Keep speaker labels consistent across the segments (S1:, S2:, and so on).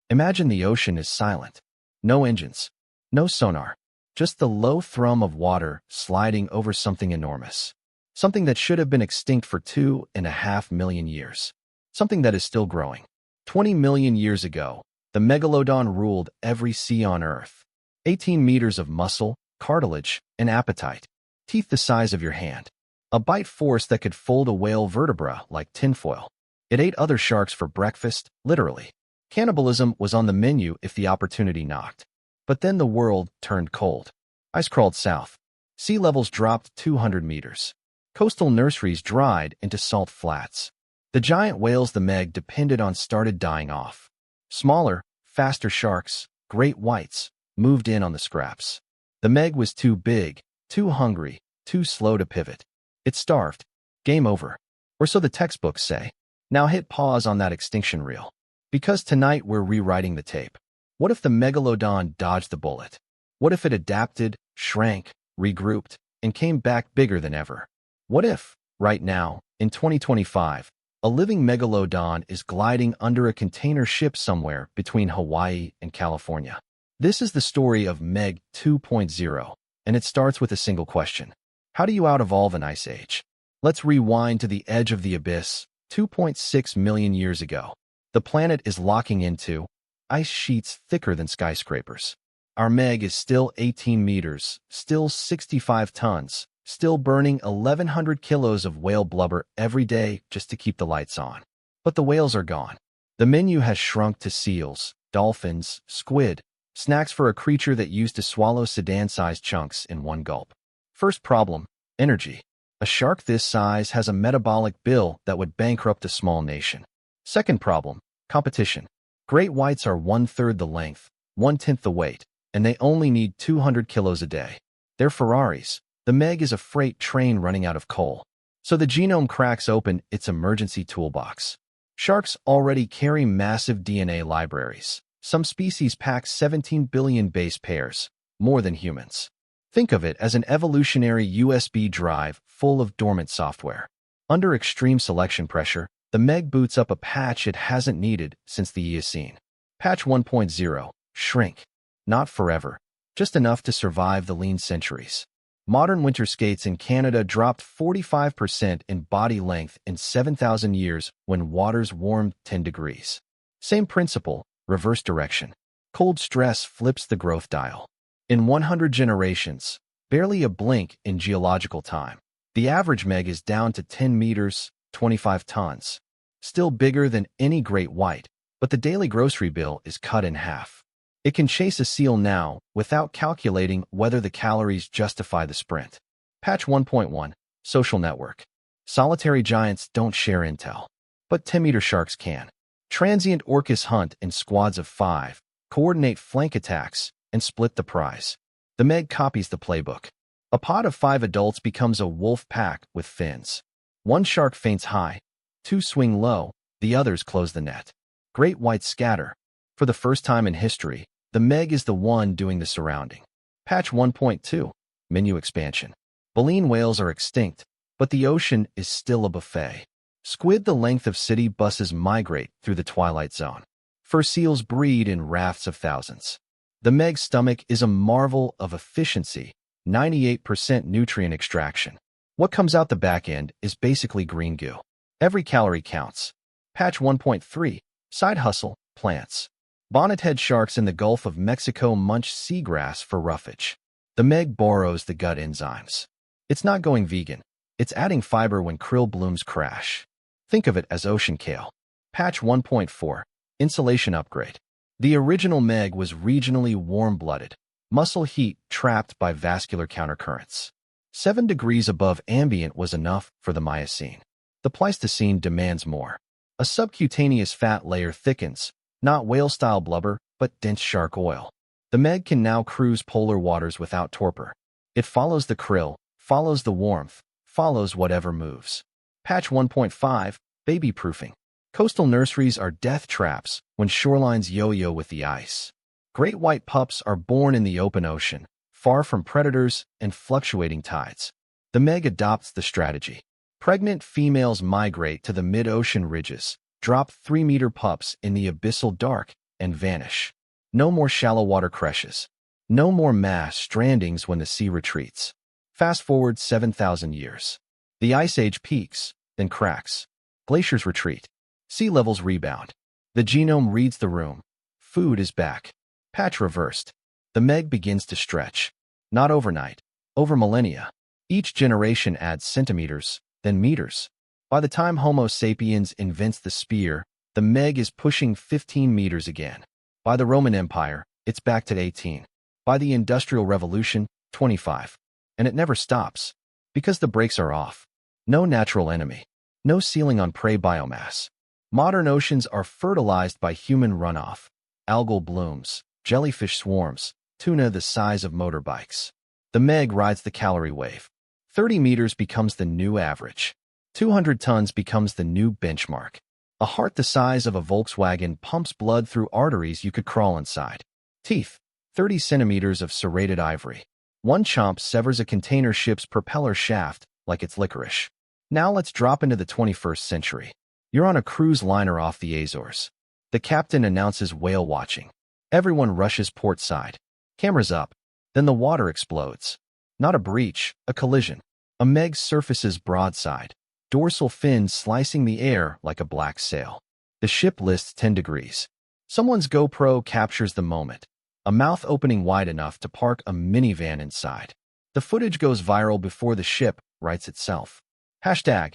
S1: Imagine the ocean is silent. No engines, no sonar, just the low thrum of water sliding over something enormous. Something that should have been extinct for 2.5 million years. Something that is still growing. 20 million years ago, the Megalodon ruled every sea on Earth. 18 meters of muscle, cartilage, and appetite. Teeth the size of your hand. A bite force that could fold a whale vertebra like tinfoil. It ate other sharks for breakfast, literally. Cannibalism was on the menu if the opportunity knocked. But then the world turned cold. Ice crawled south. Sea levels dropped 200 meters. Coastal nurseries dried into salt flats. The giant whales the Meg depended on started dying off. Smaller, faster sharks, great whites, moved in on the scraps. The Meg was too big, too hungry, too slow to pivot. It starved. Game over. Or so the textbooks say. Now hit pause on that extinction reel. Because tonight we're rewriting the tape. What if the Megalodon dodged the bullet? What if it adapted, shrank, regrouped, and came back bigger than ever? What if, right now, in 2025, a living Megalodon is gliding under a container ship somewhere between Hawaii and California? This is the story of Meg 2.0, and it starts with a single question. How do you out-evolve an ice age? Let's rewind to the edge of the abyss, 2.6 million years ago. The planet is locking into ice sheets thicker than skyscrapers. Our Meg is still 18 meters, still 65 tons, still burning 1,100 kilos of whale blubber every day just to keep the lights on. But the whales are gone. The menu has shrunk to seals, dolphins, squid, snacks for a creature that used to swallow sedan-sized chunks in one gulp. First problem, energy. A shark this size has a metabolic bill that would bankrupt a small nation. Second problem, competition. Great whites are 1/3 the length, 1/10 the weight, and they only need 200 kilos a day. They're Ferraris. The Meg is a freight train running out of coal. So the genome cracks open its emergency toolbox. Sharks already carry massive DNA libraries. Some species pack 17 billion base pairs, more than humans. Think of it as an evolutionary USB drive full of dormant software. Under extreme selection pressure, the Meg boots up a patch it hasn't needed since the Eocene. Patch 1.0, shrink. Not forever, just enough to survive the lean centuries. Modern winter skates in Canada dropped 45% in body length in 7,000 years when waters warmed 10 degrees. Same principle, reverse direction. Cold stress flips the growth dial. In 100 generations, barely a blink in geological time, the average Meg is down to 10 meters, 25 tons. Still bigger than any great white, but the daily grocery bill is cut in half. It can chase a seal now without calculating whether the calories justify the sprint. Patch 1.1, social network. Solitary giants don't share intel, but 10-meter sharks can. Transient orcas hunt in squads of 5, coordinate flank attacks, and split the prize. The Meg copies the playbook. A pod of 5 adults becomes a wolf pack with fins. One shark faints high, 2 swing low, the others close the net. Great whites scatter. For the first time in history, the Meg is the one doing the surrounding. Patch 1.2, menu expansion. Baleen whales are extinct, but the ocean is still a buffet. Squid the length of city buses migrate through the twilight zone. Fur seals breed in rafts of thousands. The Meg's stomach is a marvel of efficiency, 98% nutrient extraction. What comes out the back end is basically green goo. Every calorie counts. Patch 1.3, side hustle, plants. Bonnethead sharks in the Gulf of Mexico munch seagrass for roughage. The Meg borrows the gut enzymes. It's not going vegan. It's adding fiber when krill blooms crash. Think of it as ocean kale. Patch 1.4, insulation upgrade. The original Meg was regionally warm-blooded, muscle heat trapped by vascular countercurrents. 7 degrees above ambient was enough for the Miocene. The Pleistocene demands more. A subcutaneous fat layer thickens, not whale-style blubber, but dense shark oil. The Meg can now cruise polar waters without torpor. It follows the krill, follows the warmth, follows whatever moves. Patch 1.5, baby-proofing. Coastal nurseries are death traps when shorelines yo-yo with the ice. Great white pups are born in the open ocean, far from predators and fluctuating tides. The Meg adopts the strategy. Pregnant females migrate to the mid-ocean ridges, drop 3-meter pups in the abyssal dark, and vanish. No more shallow water crashes. No more mass strandings when the sea retreats. Fast forward 7,000 years. The Ice Age peaks, then cracks. Glaciers retreat. Sea levels rebound. The genome reads the room. Food is back. Patch reversed. The Meg begins to stretch. Not overnight. Over millennia. Each generation adds centimeters, then meters. By the time Homo sapiens invents the spear, the Meg is pushing 15 meters again. By the Roman Empire, it's back to 18. By the Industrial Revolution, 25. And it never stops. Because the brakes are off. No natural enemy. No ceiling on prey biomass. Modern oceans are fertilized by human runoff. Algal blooms, jellyfish swarms, tuna the size of motorbikes. The Meg rides the calorie wave. 30 meters becomes the new average. 200 tons becomes the new benchmark. A heart the size of a Volkswagen pumps blood through arteries you could crawl inside. Teeth, 30 centimeters of serrated ivory. One chomp severs a container ship's propeller shaft like it's licorice. Now let's drop into the 21st century. You're on a cruise liner off the Azores. The captain announces whale watching. Everyone rushes port side. Cameras up. Then the water explodes. Not a breach, a collision. A Meg surfaces broadside. Dorsal fins slicing the air like a black sail. The ship lists 10 degrees. Someone's GoPro captures the moment. A mouth opening wide enough to park a minivan inside. The footage goes viral before the ship writes itself. Hashtag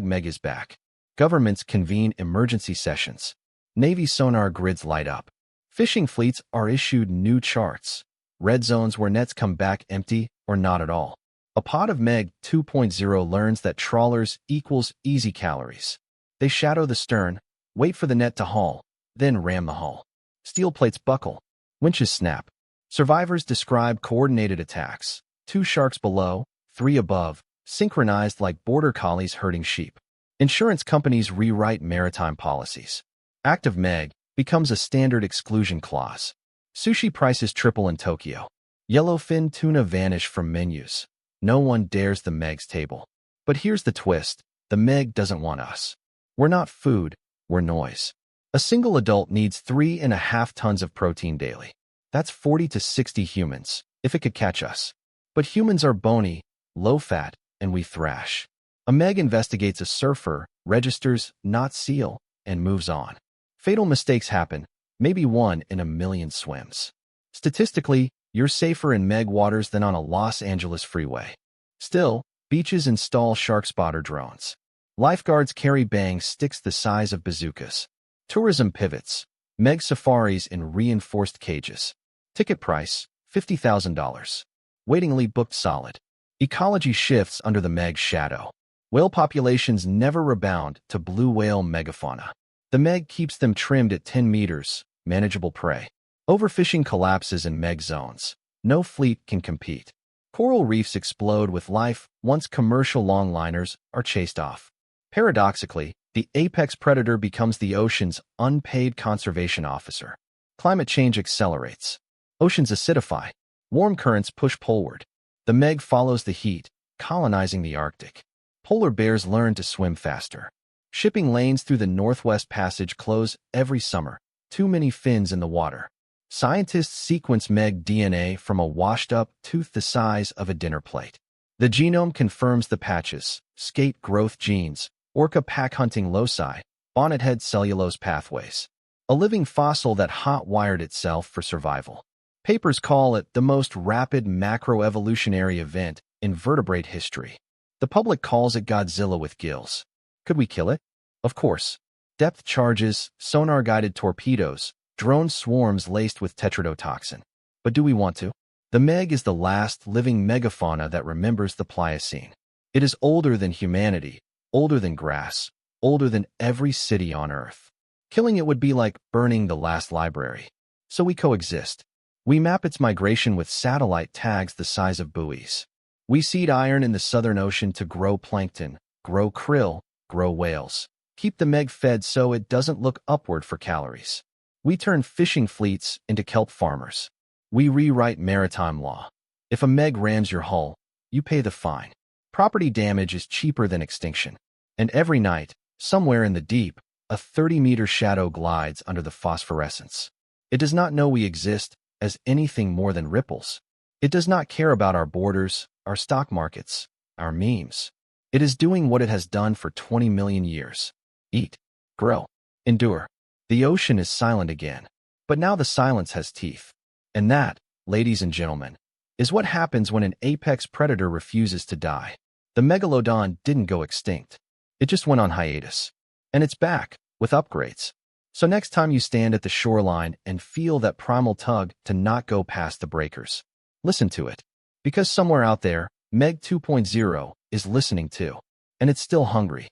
S1: Meg is back. Governments convene emergency sessions. Navy sonar grids light up. Fishing fleets are issued new charts. Red zones where nets come back empty or not at all. A pod of Meg 2.0 learns that trawlers equals easy calories. They shadow the stern, wait for the net to haul, then ram the hull. Steel plates buckle. Winches snap. Survivors describe coordinated attacks. 2 sharks below, 3 above, synchronized like border collies herding sheep. Insurance companies rewrite maritime policies. Active Meg becomes a standard exclusion clause. Sushi prices triple in Tokyo. Yellowfin tuna vanish from menus. No one dares the Meg's table. But here's the twist. The Meg doesn't want us. We're not food, we're noise. A single adult needs 3.5 tons of protein daily. That's 40 to 60 humans, if it could catch us. But humans are bony, low-fat, and we thrash. A Meg investigates a surfer, registers not seal, and moves on. Fatal mistakes happen, maybe 1 in a million swims. Statistically, you're safer in Meg waters than on a Los Angeles freeway. Still, beaches install shark spotter drones. Lifeguards carry bang sticks the size of bazookas. Tourism pivots. Meg safaris in reinforced cages. Ticket price, $50,000. Waitingly booked solid. Ecology shifts under the Meg's shadow. Whale populations never rebound to blue whale megafauna. The Meg keeps them trimmed at 10 meters, manageable prey. Overfishing collapses in Meg zones. No fleet can compete. Coral reefs explode with life once commercial longliners are chased off. Paradoxically, the apex predator becomes the ocean's unpaid conservation officer. Climate change accelerates. Oceans acidify. Warm currents push poleward. The Meg follows the heat, colonizing the Arctic. Polar bears learn to swim faster. Shipping lanes through the Northwest Passage close every summer. Too many fins in the water. Scientists sequence Meg DNA from a washed-up tooth the size of a dinner plate. The genome confirms the patches, skate growth genes, orca pack-hunting loci, bonnethead cellulose pathways. A living fossil that hot-wired itself for survival. Papers call it the most rapid macroevolutionary event in vertebrate history. The public calls it Godzilla with gills. Could we kill it? Of course. Depth charges, sonar-guided torpedoes, drone swarms laced with tetrodotoxin. But do we want to? The Meg is the last living megafauna that remembers the Pliocene. It is older than humanity, older than grass, older than every city on Earth. Killing it would be like burning the last library. So we coexist. We map its migration with satellite tags the size of buoys. We seed iron in the Southern Ocean to grow plankton, grow krill, grow whales. Keep the Meg fed so it doesn't look upward for calories. We turn fishing fleets into kelp farmers. We rewrite maritime law. If a Meg rams your hull, you pay the fine. Property damage is cheaper than extinction. And every night, somewhere in the deep, A 30-meter shadow glides under the phosphorescence. It does not know we exist as anything more than ripples. It does not care about our borders, our stock markets, our memes. It is doing what it has done for 20 million years. Eat, grow, endure. The ocean is silent again, but now the silence has teeth. And that, ladies and gentlemen, is what happens when an apex predator refuses to die. The Megalodon didn't go extinct. It just went on hiatus. And it's back, with upgrades. So next time you stand at the shoreline and feel that primal tug to not go past the breakers, listen to it. Because somewhere out there, Meg 2.0 is listening too. And it's still hungry.